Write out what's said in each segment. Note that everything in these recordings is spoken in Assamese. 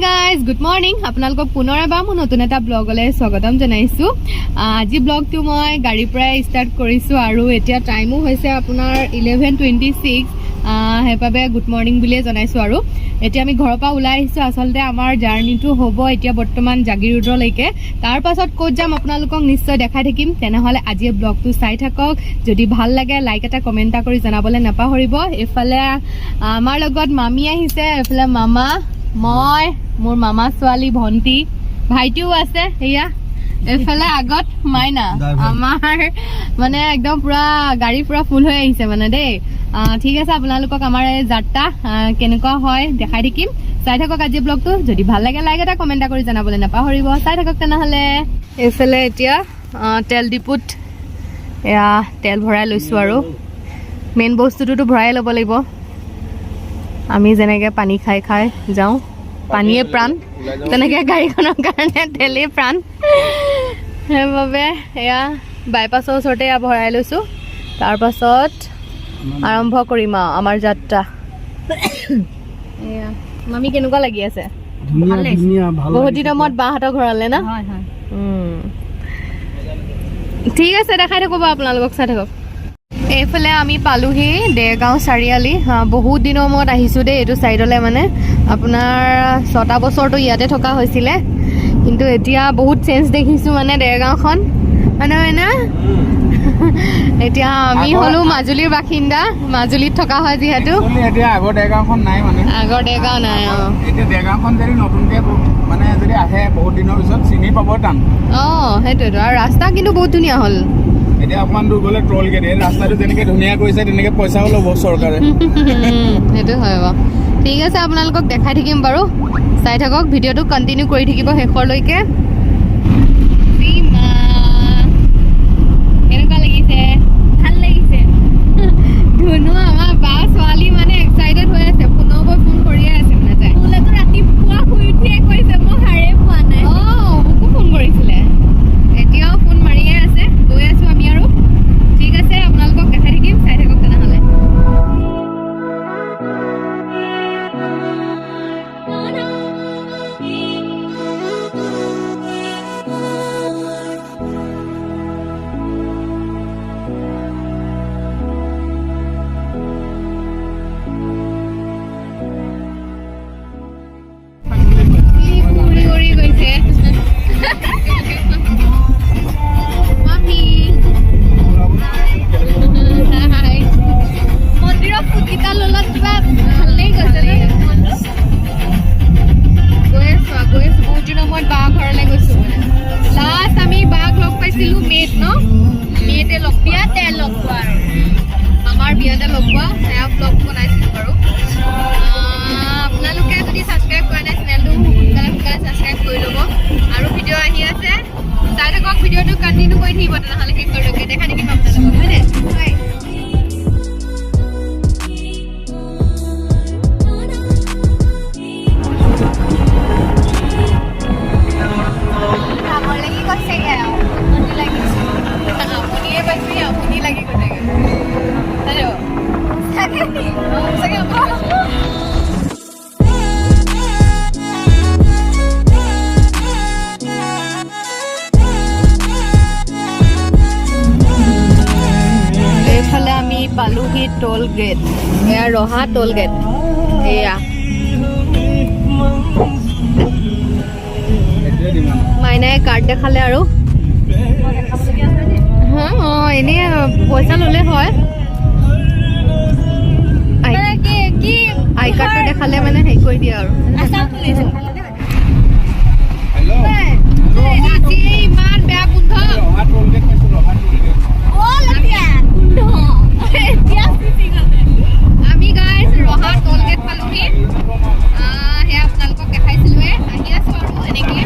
guys, good morning. আপোনালোকক পুনৰ এবাৰ মই নতুন এটা ব্লগলৈ স্বাগতম জনাইছো। আজি ব্লগটো মই গাড়ীৰ পৰা ষ্টাৰ্ট কৰিছো আৰু এতিয়া টাইমো হৈছে আপোনাৰ 11:26 হেপাবে গুড মৰ্নিং বুলিয়ে জনাইছো আৰু এতিয়া আমি ঘৰৰ পৰা ওলাই আহিছো। আসলতে আমাৰ জাৰ্নিটো হ'ব এতিয়া বৰ্তমান জাগিৰোডলৈকে। তাৰ পাছত ক'ত যাম আপোনালোকক নিশ্চয় দেখাই থাকিম। তেনেহলে আজি ব্লগটো চাই থাকক। যদি ভাল লাগে লাইক এটা কমেন্ট কৰি জনাবলৈ নাপাহৰিব। এফালে আমাৰ লগত মামী আহিছে, এফালে মামা, মই, মোৰ মামা ছোৱালী ভন্টি, ভাইটিও আছে। এয়া এফালে আগত মাইনা, আমাৰ মানে একদম পুৰা গাড়ী পুৰা ফুল হৈ আহিছে মানে দেই। ঠিক আছে, আপোনালোকক আমাৰ এই যাত্ৰা কেনেকুৱা হয় দেখাই থাকিম। চাই থাকক আজি ব্লগটো। যদি ভাল লাগে লাইক এটা কমেন্ট কৰি জনাবলৈ নাপাহৰিব। চাই থাকক তেনেহলে। এইফালে এতিয়া তেল ডিপুত এয়া তেল ভৰাই লৈছো আৰু মেইন বস্তুটোতো ভৰাই ল'ব লাগিব। আমি যেনেকে পানী খাই খাই যাওঁ, পানীয়ে প্ৰাণ, তেনেকে গাড়ীখনৰ কাৰণে তেলেই প্ৰাণ। সেইবাবে এয়া বাইপাছৰ ওচৰতে এয়া ভৰাই লৈছো। তাৰ পাছত আৰম্ভ কৰিম আৰু আমাৰ যাত্ৰা। এয়া মামী কেনেকুৱা লাগি আছে? বহুত দিনৰ মূৰত বাহঁতৰ ঘৰলে না? ঠিক আছে, দেখাই থাকো বাৰু আপোনালোকক, চাই থাকক। এইফালে আমি পালোহি দেৰগাঁও চাৰিআলি। বহুত দিনৰ মূৰত আহিছোঁ দেই এইটো চাইডলৈ। মানে আপোনাৰ 6টা বছৰটো ইয়াতে থকা হৈছিলে, কিন্তু এতিয়া বহুত চেঞ্জ দেখিছোঁ মানে দেৰগাঁওখন মানে না। এতিয়া আমি হলো মাজুলীৰ বাসিন্দা, মাজুলীত থকা হয় যিহেতু। আগৰ দেৰগাঁওখন নাই, মানে আগৰ দেৰগাঁও নাই। এতিয়া দেৰগাঁওখন যদি নতুনকে মানে যদি আহে বহুত দিনৰ পিছত চিনি পাব টান। সেইটোৱেতো, আৰু ৰাস্তা কিন্তু বহুত ধুনীয়া হ'ল। এতিয়া অকমান দূৰ গ'লে ট্ৰল গেট, ৰাস্তাটো যেনেকে ধুনীয়া কৰিছে তেনেকে পইচাও ল'ব চৰকাৰে। সেইটো হয় বাৰু। ঠিক আছে, আপোনালোকক দেখাই থাকিম বাৰু, চাই থাকক। ভিডিঅ'টো কণ্টিনিউ কৰি থাকিব শেষৰলৈকে। কেনেকুৱা লাগিছে? ভাল লাগিছে। ধুনু আমাৰ বা ছোৱালী মানে এক্সাইটেড হৈ আছে, ফোনৰ পৰা ফোন কৰিয়ে আছে মানে তাই। মোলেতো ৰাতিপুৱা শুই উঠিয়ে কৈছে মই সাৰে পোৱা নাই। মোকো ফোন কৰিছিলে, এতিয়াও ফোন মাৰিয়ে আছে। গৈ আছো আমি আৰু। ঠিক আছে, আপোনালোকক দেখাই থাকিম, চাই থাকক তেনেহ'লে। আমাৰ বিয়াতে লগ পোৱা সেয়া ব্লগ বনাইছিলো বাৰু। আপোনালোকে যদি ছাবস্ক্ৰাইব কৰা নাই চেনেলটো সোনকালে ছাবস্ক্ৰাইব কৰি ল'ব। আৰু ভিডিঅ' আহি আছে, চাই থাকক। ভিডিঅ'টো কণ্টিনিউ কৰি থাকিব তেনেহ'লে শেষলৈকে। দেখা দেখিম আপোনালোকক, হয়নে? এইফালে আমি পালোহি টোল গেট। এয়া ৰহা টোল গেট। এয়া মাইনাই কাৰ্ড দেখালে আৰু এনেই পইচা ল'লে হয়। আই কাৰ্ডটো দেখালে মানে হেৰি কৰি দিয়ে আৰু। ইমান বেয়া গোন্ধ। আমি গাইজ ৰহা টোল গেট পালোহি। সেয়া আপোনালোকক দেখাইছিলোৱে। আহি আছো আৰু এনেকে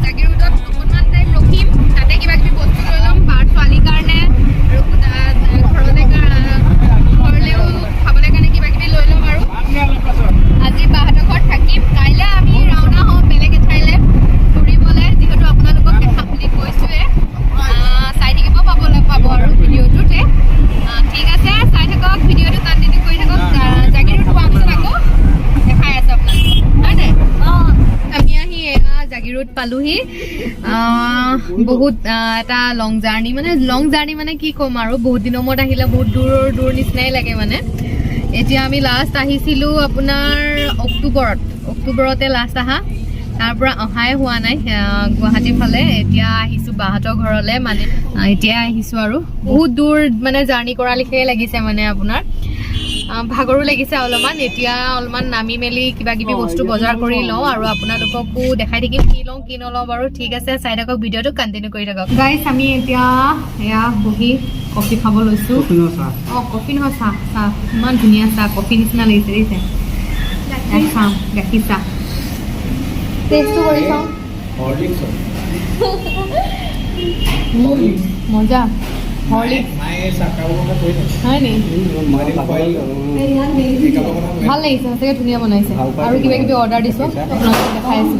জাগিৰোডত অকণমান টাইম ৰখিম, তাতে কিবা কিবি বস্তু লৈ ল'ম বাৰ ছোৱালীৰ কাৰণে, আৰু ঘৰলেও খাবলৈ কাৰণে কিবা কিবি লৈ ল'ম। আৰু আজি বাহঁতৰ ঘৰত থাকিম। কাইলৈ আমি ৰাওনা হওঁ বেলেগ এঠাইলৈ ফুৰিবলৈ, যিহেতু আপোনালোকক দেখাম বুলি কৈছোৱে। চাই থাকিব পাব আৰু ভিডিঅ'টোতে। ঠিক আছে, চাই থাকক, ভিডিঅ'টো কণ্টিনিউ কৰি থাকক। জাগিৰোড পোৱাৰ পিছত আকৌ জাগিৰোড পালোহি বহুত এটা লং জাৰ্ণি মানে কি ক'ম আৰু বহুত দিনৰ মূৰত আহিলে বহুত দূৰ নিচিনাই লাগে মানে এতিয়া আমি লাষ্ট আহিছিলোঁ আপোনাৰ অক্টোবৰতে লাষ্ট আহা তাৰ পৰা অহাই হোৱা নাই গুৱাহাটী ফালে এতিয়া আহিছোঁ বাহঁতৰ ঘৰলৈ মানে এতিয়া আহিছোঁ আৰু বহুত দূৰ মানে জাৰ্ণি কৰা লিখিয়াই লাগিছে মানে আপোনাৰ ভাগৰো লাগিছে অলপমান এতিয়া অলপমান নামি মেলি কিবা কিবি বস্তু বজাৰ কৰি লওঁ আৰু আপোনালোককো দেখাই থাকিম কি লওঁ কি নলওঁ বাৰু ঠিক আছে চাই থাকক ভিডিঅ'টো কণ্টিনিউ কৰি থাকক গাইছ আমি এতিয়া এয়া বহি কফি খাব লৈছোঁ কফি নহয় চাহ ইমান ধুনীয়া চাহ কফি নিচিনা লাগিছে দেখিছে খাম গাখীৰ চাহ টেষ্টটো কৰি চাওঁ মজা হয় নি ভাল লাগিছে সঁচাকৈ ধুনীয়া বনাইছে আৰু কিবা কিবি অৰ্ডাৰ দিছোঁ আপোনালোকক দেখাই আছোঁ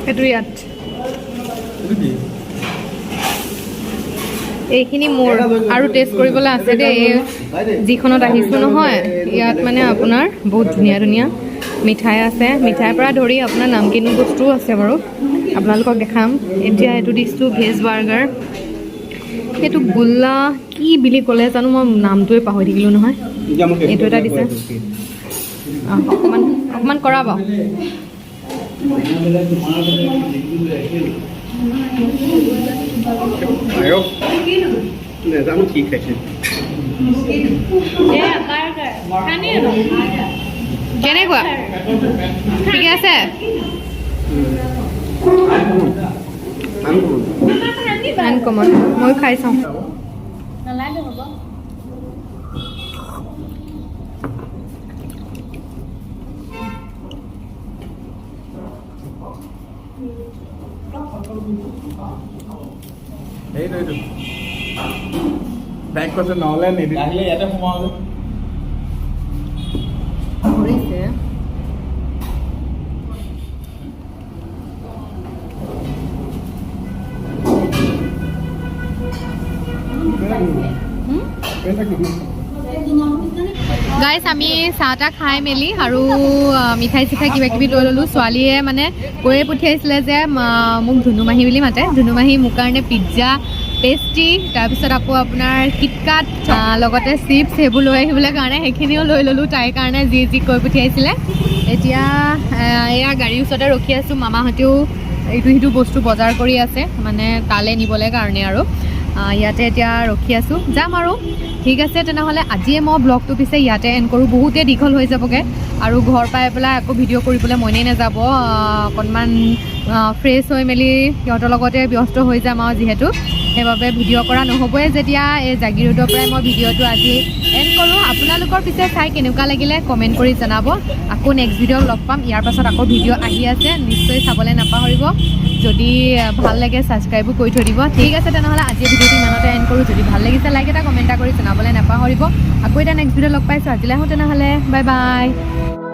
সেইটো ইয়াত এইখিনি মোৰ আৰু টেষ্ট কৰিবলৈ আছে দেই যিখনত আহিছোঁ নহয় ইয়াত মানে আপোনাৰ বহুত ধুনীয়া মিঠাই আছে মিঠাইৰ পৰা ধৰি আপোনাৰ নামকিনো বস্তুও আছে বাৰু আপোনালোকক দেখাম এতিয়া এইটো দিছোঁ ভেজ বাৰ্গাৰ সেইটো গোল্লা কি বুলি ক'লে জানো মই নামটোৱে পাহৰি থাকিলোঁ নহয় এইটো এটা দিছে অকণমান কৰাব নেজানো কি খাইছে কেনেকুৱা ঠিকে আছে আনকমন মই খাই চাওঁ এইটো বেক কৈছে নহ'লে নিদিলে আহিলে ইয়াতে সোমাও কৰিছে গাইছ আমি চাহ তাহ খাই মেলি আৰু মিঠাই চিঠাই কিবা কিবি লৈ ল'লোঁ ছোৱালীয়ে মানে কৈয়ে পঠিয়াইছিলে যে মোক ধুনুমাহী বুলি মাতে ধুনুমাহী মোৰ কাৰণে পিজ্জা পেষ্ট্ৰি তাৰপিছত আকৌ আপোনাৰ কিটকাট লগতে চিপছ সেইবোৰ লৈ আহিবলৈ কাৰণে সেইখিনিও লৈ ল'লোঁ তাইৰ কাৰণে যি কৈ পঠিয়াইছিলে এতিয়া এয়া গাড়ীৰ ওচৰতে ৰখি আছোঁ মামাহঁতেও ইটো সিটো বস্তু বজাৰ কৰি আছে মানে তালৈ নিবলৈ কাৰণে আৰু ইয়াতে এতিয়া ৰখি আছোঁ যাম আৰু ঠিক আছে তেনেহ'লে আজিয়ে মই ব্লগটো পিছে ইয়াতে এণ্ড কৰোঁ বহুতেই দীঘল হৈ যাবগৈ আৰু ঘৰ পাই পেলাই আকৌ ভিডিঅ' কৰিবলৈ মনেই নাযাব অকণমান ফ্ৰেছ হৈ মেলি সিহঁতৰ লগতে ব্যস্ত হৈ যাম আৰু যিহেতু সেইবাবে ভিডিঅ' কৰা নহ'বই যেতিয়া এই জাগিৰোডৰ পৰাই মই ভিডিঅ'টো আজি এণ্ড কৰোঁ আপোনালোকৰ পিছে চাই কেনেকুৱা লাগিলে কমেণ্ট কৰি জনাব আকৌ নেক্সট ভিডিঅ'ত লগ পাম ইয়াৰ পাছত আকৌ ভিডিঅ' আহি আছে নিশ্চয় চাবলৈ নাপাহৰিব যদি ভাল লাগে ছাবস্ক্ৰাইবো কৰি থৈ দিব ঠিক আছে তেনেহ'লে আজি ভিডিঅ'টো ইমানতে এণ্ড কৰোঁ যদি ভাল লাগিছে লাইক এটা কমেণ্ট এটা কৰি জনাবলৈ নাপাহৰিব আকৌ এটা নেক্সট ভিডিঅ' লগ পাইছোঁ আজিলৈ আহোঁ তেনেহ'লে বাই বাই